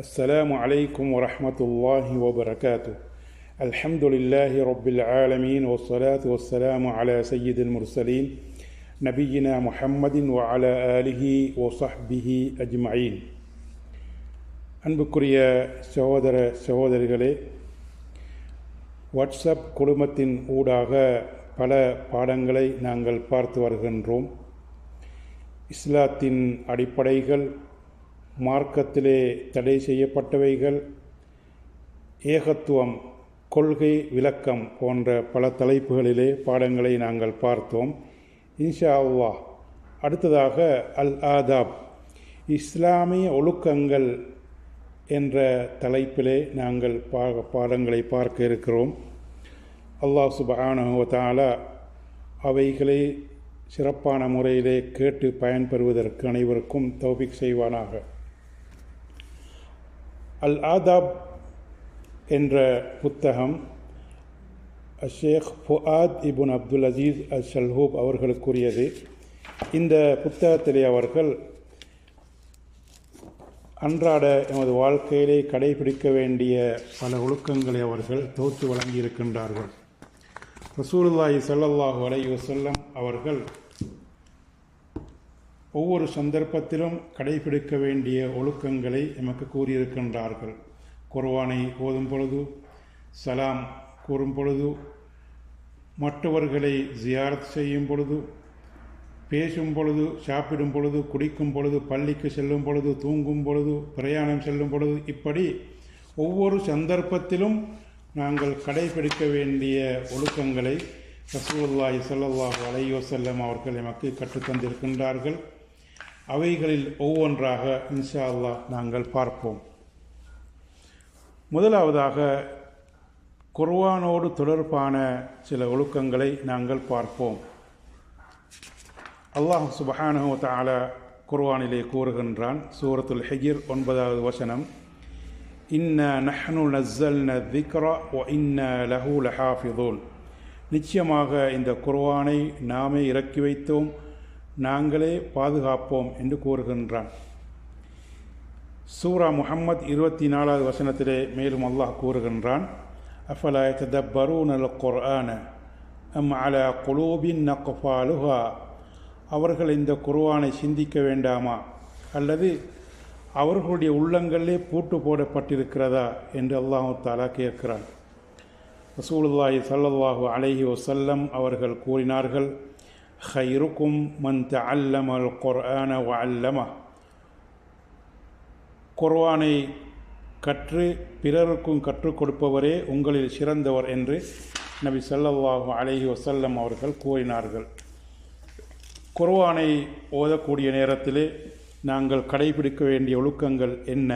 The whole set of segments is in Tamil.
السلام عليكم ورحمة الله وبركاته. الحمد لله رب العالمين والصلاة والسلام على سيد المرسلين نبينا محمد وعلى آله وصحبه أجمعين. அன்புக்குரிய சகோதர சகோதரிகளே, வாட்ஸ்அப் குழுமத்தின் ஊடாக பல பாடங்களை நாங்கள் பார்த்து வருகின்றோம். இஸ்லாத்தின் அடிப்படைகள், மார்க்கத்திலே தடை செய்யப்பட்டவைகள், ஏகத்துவம், கொள்கை விளக்கம் போன்ற பல தலைப்புகளிலே பாடங்களை நாங்கள் பார்த்தோம். இன்ஷா அல்லாஹ் அடுத்ததாக அல் ஆதாப், இஸ்லாமிய ஒழுக்கங்கள் என்ற தலைப்பிலே நாங்கள் பாடங்களை பார்க்க இருக்கிறோம். அல்லாஹ் சுப்ஹானஹு வ தஆலா அவைகளை சிறப்பான முறையிலே கேட்டு பயன்பெறுவதற்கு அனைவருக்கும் தௌஃபீக் செய்வானாக. அல் ஆதாப் என்ற புத்தகம் ஷேக் ஃபுஆத் இப்னு அப்துல் அசீஸ் அல் ஷல்ஹூப் அவர்களுக்குரியது. இந்த புத்தகத்திலே அவர்கள் அன்றாட எமது வாழ்க்கையிலே கடைபிடிக்க வேண்டிய பல ஒழுக்கங்களை அவர்கள் தொகுத்து வழங்கியிருக்கின்றார்கள். ரசூலுல்லாஹி ஸல்லல்லாஹு அலைஹி வஸல்லம் அவர்கள் ஒவ்வொரு சந்தர்ப்பத்திலும் கடைபிடிக்க வேண்டிய ஒழுக்கங்களை எமக்கு கூறியிருக்கின்றார்கள். குர்ஆனை ஓதும் பொழுது, சலாம் கூறும் பொழுது, மற்றவர்களை ஜியாரத் செய்யும் பொழுது, பேசும் பொழுது, சாப்பிடும் பொழுது, குடிக்கும் பொழுது, பள்ளிக்கு செல்லும் பொழுது, தூங்கும் பொழுது, பிரயாணம் செல்லும் பொழுது, இப்படி ஒவ்வொரு சந்தர்ப்பத்திலும் நாங்கள் கடைபிடிக்க வேண்டிய ஒழுக்கங்களை ரசூலுல்லாஹி ஸல்லல்லாஹு அலைஹி வஸல்லம் அவர்கள் எமக்கு கற்றுத்தந்திருக்கின்றார்கள். அவைகளில் ஒவ்வொன்றாக இன்ஷா அல்லாஹ் நாங்கள் பார்ப்போம். முதலாவதாக குர்ஆனோடு தொடர்பான சில ஒழுக்கங்களை நாங்கள் பார்ப்போம். அல்லாஹ் சுப்ஹானஹு வ தஆலா குர்ஆனிலே கூறுகின்றான், சூரத்துல் ஹிஜ்ர் 9வது வசனம், இன்னா நஹ்னு நஸ்ஸல்னா ذிக்ர வ இன்னா லஹு லஹாஃபிதூன். நிச்சயமாக இந்த குர்ஆனை நாமே இறக்கி வைத்தோம், நாங்களே பாதுகாப்போம் என்று கூறுகின்றான். சூரா முஹம்மத் 24வது வசனத்திலே மேலும் அல்லாஹ் கூறுகின்றான், அஃபலா யததப்பரூனல் குர்ஆன அம் அலா குலூபின் அக்ஃபாலுஹா. அவர்கள் இந்த குர்ஆனை சிந்திக்க வேண்டாமா, அல்லது அவர்களுடைய உள்ளங்களிலே பூட்டு போடப்பட்டிருக்கிறதா என்று அல்லாஹ் தஆலா கேட்கிறான். ரசூலுல்லாஹி ஸல்லல்லாஹு அலைஹி வஸல்லம் அவர்கள் கூறினார்கள், ஹைருக்கும் மன் தஅல்லமல் குர்ஆன வ அல்லமஹ். குர்ஆனை கற்று பிறருக்கும் கற்றுக் கொடுப்பவரே உங்களில் சிறந்தவர் என்று நபி ஸல்லல்லாஹு அலைஹி வஸல்லம் அவர்கள் கூறினார்கள். குர்ஆனை ஓதக்கூடிய நேரத்திலே நாங்கள் கடைபிடிக்க வேண்டிய ஒழுக்கங்கள் என்ன,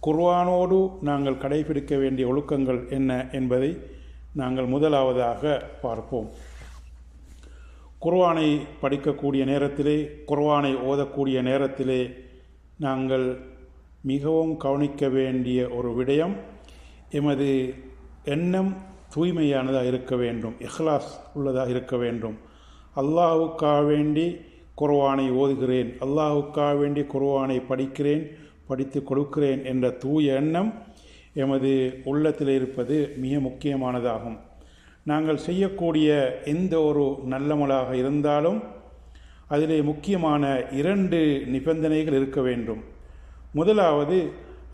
குர்ஆனோடு நாங்கள் கடைபிடிக்க வேண்டிய ஒழுக்கங்கள் என்ன என்பதை நாங்கள் முதலாவதாக பார்ப்போம். குர்ஆனை படிக்கக்கூடிய நேரத்திலே, குர்ஆனை ஓதக்கூடிய நேரத்திலே நாங்கள் மிகவும் கவனிக்க வேண்டிய ஒரு விடயம், எமது எண்ணம் தூய்மையானதாக இருக்க வேண்டும், இஹ்லாஸ் உள்ளதாக இருக்க வேண்டும். அல்லாஹ்வுக்காக வேண்டி குர்ஆனை ஓதுகிறேன், அல்லாஹ்வுக்காக வேண்டி குர்ஆனை படிக்கிறேன், படித்து கொடுக்கிறேன் என்ற தூய எண்ணம் எமது உள்ளத்தில் இருப்பது மிக முக்கியமானதாகும். நாங்கள் செய்யக்கூடிய எந்த ஒரு நல்லமலாக இருந்தாலும் அதிலே முக்கியமான 2 நிபந்தனைகள் இருக்க வேண்டும். முதலாவது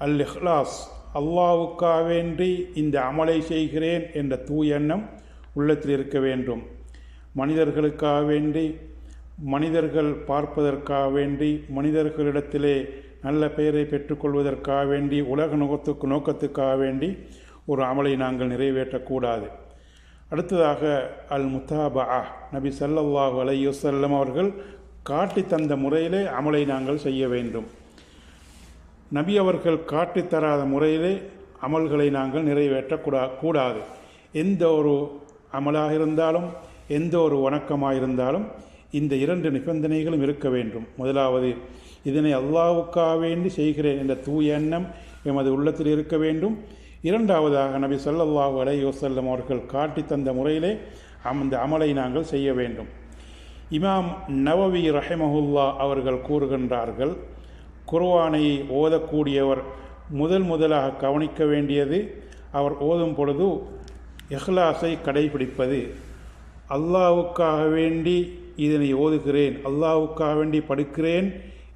அல் இஹ்லாஸ், அல்லாஹ்வுக்காக வேண்டி இந்த அமலை செய்கிறேன் என்ற தூய எண்ணம் உள்ளத்தில் இருக்க வேண்டும். மனிதர்களுக்காக வேண்டி, மனிதர்கள் பார்ப்பதற்காக வேண்டி, மனிதர்களிடத்திலே நல்ல பெயரை பெற்றுக்கொள்வதற்காக வேண்டி, உலக நோக்கத்துக்காக வேண்டி ஒரு அமலை நாங்கள் நிறைவேற்றக்கூடாது. அடுத்ததாக அல் முத்தாபா, நபி ஸல்லல்லாஹு அலைஹி வஸல்லம் அவர்கள் காட்டி தந்த முறையிலே அமலை நாங்கள் செய்ய வேண்டும். நபி அவர்கள் காட்டித்தராத முறையிலே அமல்களை நாங்கள் நிறைவேற்றக்கூடாது. எந்த ஒரு அமலாக இருந்தாலும், எந்த ஒரு வணக்கமாக இருந்தாலும் இந்த 2 நிபந்தனைகளும் இருக்க வேண்டும். முதலாவது, இதனை அல்லாஹ்வுக்காக வேண்டி செய்கிறேன் என்ற தூய எண்ணம் எமது உள்ளத்தில் இருக்க வேண்டும். இரண்டாவதாக நபி ஸல்லல்லாஹு அலைஹி வஸல்லம் அவர்கள் காட்டி தந்த முறையிலே அந்த அமலை நாங்கள் செய்ய வேண்டும். இமாம் நவவி ரஹிமஹுல்லா அவர்கள் கூறுகின்றார்கள், குர்ஆனை ஓதக்கூடியவர் முதலாக கவனிக்க வேண்டியது அவர் ஓதும் பொழுது இஹ்லாஸை கடைபிடிப்பது. அல்லாஹ்வுக்காக வேண்டி இதனை ஓதுகிறேன், அல்லாஹ்வுக்காக வேண்டி படிக்கிறேன்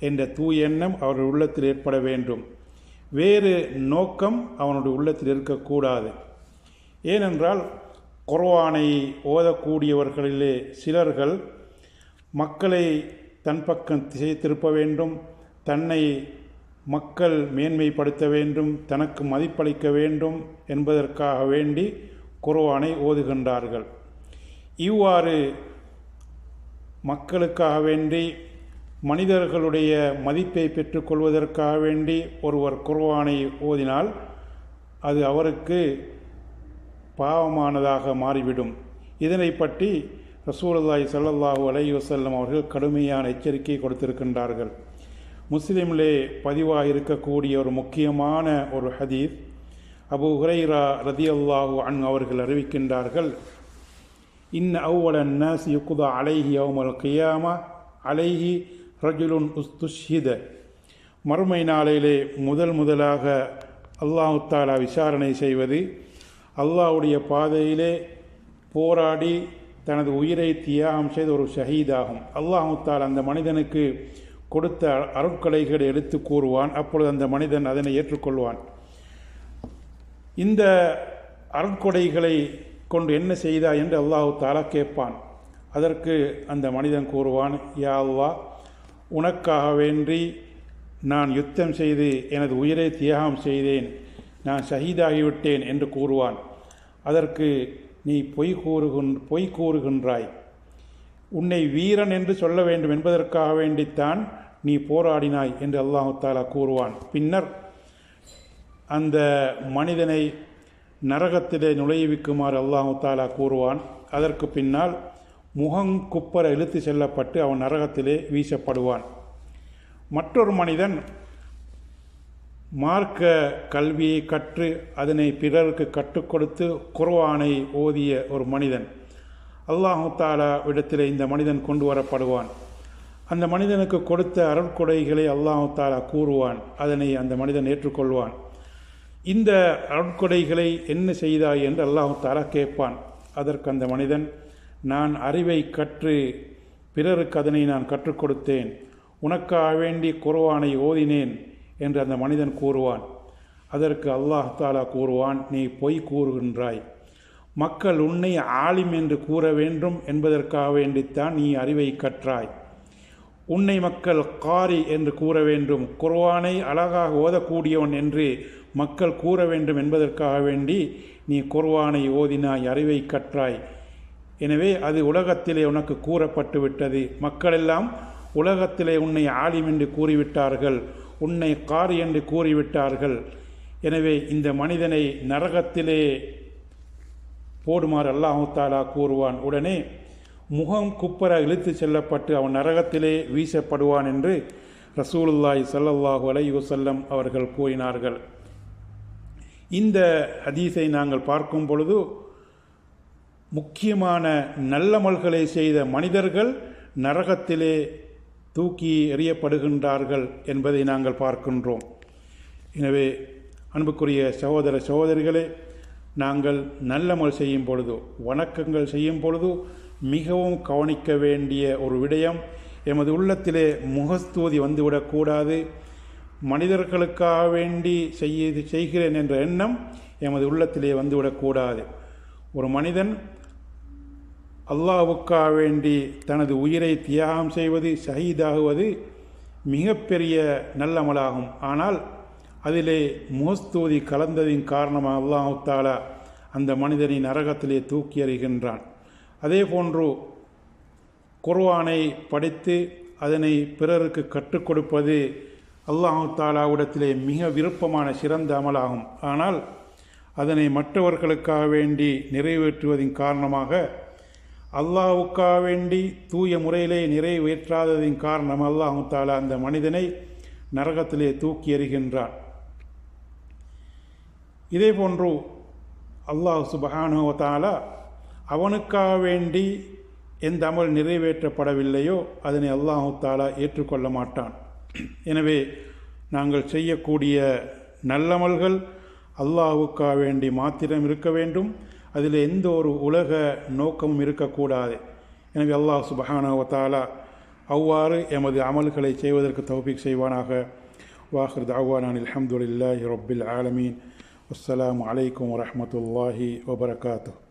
என்ற தூய எண்ணம் அவருடைய உள்ளத்தில் ஏற்பட வேண்டும். வேறு நோக்கம் அவனுடைய உள்ளத்தில் இருக்கக்கூடாது. ஏனென்றால் குர்ஆனை ஓதக்கூடியவர்களிலே சிலர்கள் மக்களை தன் பக்கம் திசை திருப்ப வேண்டும், தன்னை மக்கள் மேன்மைப்படுத்த வேண்டும், தனக்கு மதிப்பளிக்க வேண்டும் என்பதற்காக வேண்டி குர்ஆனை ஓதுகின்றார்கள். இவ்வாறு மக்களுக்காக வேண்டி மனிதர்களுடைய மதிப்பை பெற்றுக்கொள்வதற்காக வேண்டி ஒருவர் குர்ஆனை ஓதினால் அது அவருக்கு பாவமானதாக மாறிவிடும். இதனை பற்றி ரசூலுல்லாஹி ஸல்லல்லாஹு அலைஹி வஸல்லம் அவர்கள் கடுமையான எச்சரிக்கை கொடுத்திருக்கின்றார்கள். முஸ்லிமிலே பதிவாக இருக்கக்கூடிய ஒரு முக்கியமான ஒரு ஹதீஸ், அபூ ஹுரைரா ரலியல்லாஹு அன்ஹு அவர்கள் அறிவிக்கின்றார்கள், இன்ன அவ்வலன் நாஸ் யுக்தா அலைஹி யௌமல் கியாமா அலைஹி ரஜுலுன் உஸ்துஷ்ஹித. மறுமை நாளிலே முதலாக அல்லாஹு தஆலா விசாரணை செய்வது அல்லாஹ்வுடைய பாதையிலே போராடி தனது உயிரை தியாகம் செய்த ஒரு ஷஹீதாகும். அல்லாஹு தஆலா அந்த மனிதனுக்கு கொடுத்த அருட்கொடைகளை எடுத்து கூறுவான். அப்பொழுது அந்த மனிதன் அதனை ஏற்றுக்கொள்வான். இந்த அருட்கொடைகளை கொண்டு என்ன செய்தாய் என்று அல்லாஹு தஆலா கேட்பான். அதற்கு அந்த மனிதன் கூறுவான், யா அல்லாஹ், உனக்காக வேண்டி நான் யுத்தம் செய்து எனது உயிரை தியாகம் செய்தேன், நான் ஷஹீதாகிவிட்டேன் என்று கூறுவான். அதற்கு நீ பொய் கூறுகின்றாய், உன்னை வீரன் என்று சொல்ல வேண்டும் என்பதற்காக வேண்டித்தான் நீ போராடினாய் என்று அல்லாஹு தஆலா கூறுவான். பின்னர் அந்த மனிதனை நரகத்திலே நுழைவிக்குமாறு அல்லாஹு தஆலா கூறுவான். அதற்கு பின்னால் முகங்குப்பர இழுத்து செல்லப்பட்டு அவன் நரகத்திலே வீசப்படுவான். மற்றொரு மனிதன் மார்க்க கல்வியை கற்று அதனை பிறருக்கு கற்றுக் கொடுத்து குர்ஆனை ஓதிய ஒரு மனிதன் அல்லாஹு தஆலா இடத்திலே இந்த மனிதன் கொண்டு வரப்படுவான். அந்த மனிதனுக்கு கொடுத்த அருட்கொடைகளை அல்லாஹு தஆலா கூறுவான். அதனை அந்த மனிதன் ஏற்றுக்கொள்வான். இந்த அருட்கொடைகளை என்ன செய்தாய் என்று அல்லாஹு தஆலா கேட்பான். அதற்கு அந்த மனிதன், நான் அறிவை கற்று பிறருக்கு அதனை நான் கற்றுக் கொடுத்தேன், உனக்காக வேண்டி குர்ஆனை ஓதினேன் என்று அந்த மனிதன் கூறுவான். அதற்கு அல்லாஹ் தஆலா கூறுவான், நீ பொய் கூறுகின்றாய், மக்கள் உன்னை ஆலிம் என்று கூற வேண்டும் என்பதற்காக வேண்டித்தான் நீ அறிவை கற்றாய். உன்னை மக்கள் காரி என்று கூற வேண்டும், குர்ஆனை அழகாக ஓதக்கூடியவன் என்று மக்கள் கூற வேண்டும் என்பதற்காக வேண்டி நீ குர்ஆனை ஓதினாய், அறிவை கற்றாய். எனவே அது உலகத்திலே உனக்கு கூறப்பட்டு விட்டது. மக்களெல்லாம் உலகத்திலே உன்னை ஆலிம் என்று கூறிவிட்டார்கள், உன்னை காரி என்று கூறிவிட்டார்கள். எனவே இந்த மனிதனை நரகத்திலே போடுமாறு அல்லாஹு தஆலா கூறுவான். உடனே முகம் குப்பர இழுத்து செல்லப்பட்டு அவன் நரகத்திலே வீசப்படுவான் என்று ரசூலுல்லாஹி ஸல்லல்லாஹு அலைஹி வஸல்லம் அவர்கள் கூறினார்கள். இந்த ஹதீஸை நாங்கள் பார்க்கும் பொழுது முக்கியமான நல்லமல்களை செய்த மனிதர்கள் நரகத்திலே தூக்கி எறியப்படுகின்றார்கள் என்பதை நாங்கள் பார்க்கின்றோம். எனவே அன்புக்குரிய சகோதர சகோதரிகளே, நாங்கள் நல்லமல் செய்யும் பொழுது, வணக்கங்கள் செய்யும் பொழுது மிகவும் கவனிக்க வேண்டிய ஒரு விடயம், எமது உள்ளத்திலே முகஸ்தூதி வந்துவிடக்கூடாது. மனிதர்களுக்காக வேண்டி செய்கிறேன் என்ற எண்ணம் எமது உள்ளத்திலே வந்துவிடக்கூடாது. ஒரு மனிதன் அல்லாஹ்வுக்காக வேண்டி தனது உயிரை தியாகம் செய்வது, ஷஹீதாகுவது மிகப்பெரிய நல்லமலாகும். ஆனால் அதிலே முகஸ்தூதி கலந்ததின் காரணமாக அல்லாஹ் தஆலா அந்த மனிதனை நரகத்திலே தூக்கி எறிகின்றான். அதே போன்று குர்ஆனை படித்து அதனை பிறருக்கு கற்றுக் கொடுப்பது அல்லாஹ் தஆலாவிடத்திலே மிக விருப்பமான சிறந்த அமலாகும். ஆனால் அதனை மற்றவர்களுக்காக வேண்டி நிறைவேற்றுவதின் காரணமாக, அல்லாஹ்வுக்காக வேண்டி தூய முறையிலே நிறைவேற்றாததின் காரணம் அல்லாஹ் தஆலா அந்த மனிதனை நரகத்திலே தூக்கி எறிகின்றான். இதே போன்று அல்லாஹ் சுப்ஹானஹு வ தஆலா அவனுக்காக வேண்டி எந்த அமல் நிறைவேற்றப்படவில்லையோ அதனை அல்லாஹ் தஆலா ஏற்றுக்கொள்ள மாட்டான். எனவே நாங்கள் செய்யக்கூடிய நல்லமல்கள் அல்லாஹ்வுக்காக வேண்டி மாத்திரம் இருக்க வேண்டும். அதில் எந்த ஒரு உலக நோக்கமும் இருக்கக்கூடாது. எனவே அல்லாஹ் சுப்ஹானஹு வ தஆலா அவ்வாறு எமது அமல்களை செய்வதற்கு தௌஃபீக் செய்வானாக. வாஹிர் தஅவானா அல்ஹம்துலில்லாஹி ரப்பில் ஆலமீன். அஸ்ஸலாமு அலைக்கும் வரஹ்மத்துல்லாஹி வபரகாத்துஹு.